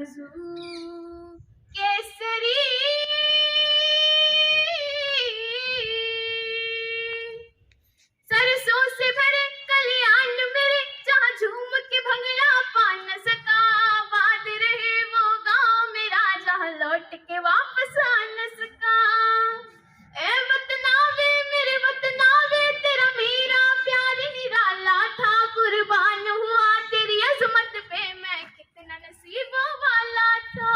आरज़ू केसरी सरसों से भरे कल्याण मेरे, जहाँ झूम के भंगड़ा पा न सका। बात रहे वो गाँव मेरा, जहाँ लौट के वापस आ न सका। ए वतनावे मेरे वतनावे, तेरा मेरा प्यार निराला था। कुर्बान हुआ तेरी अजमत पे, मैं कितना नसीबों वाला था।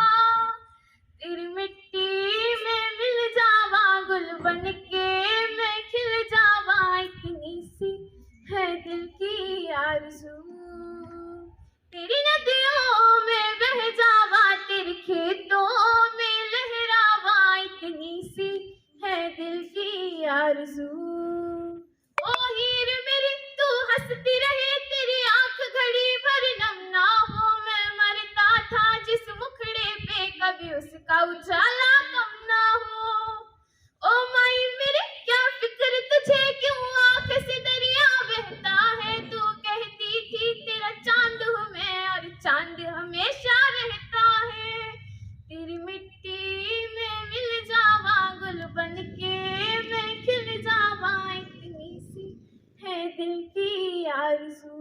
तेरी मिट्टी में मिल जावा गुल बन के, मैं खिल जावा, इतनी सी है दिल की आरज़ू। तेरी नदियों में बह जावा, तेरे खेतों में लहरावा, इतनी सी है दिल की आरज़ू। ओ हीर मेरी तू हंसती रहे, तेरी आंख घड़ी भर नम ना हो। मैं मरता था जिस मुखड़े पे, कभी उसका उजाला कम ना हो। ओ माई मेरे क्या फिक्र तुझे, क्यों आंख से दरिया बहता है। तू कहती थी तेरा चांद हूँ मैं, और चांद हमेशा रहता है। तेरी मिट्टी में मिल जावा गुल बन के, मैं खिल जावा, इतनी सी है दिल की आरज़ू।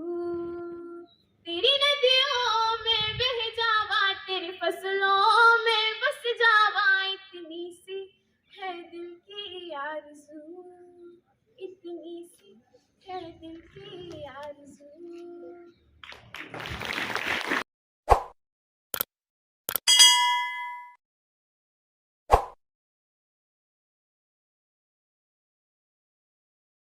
तेरी नदियों में बह जावा, तेरी फसलों में बस जावा, इतनी सी है दिल की आरज़ू।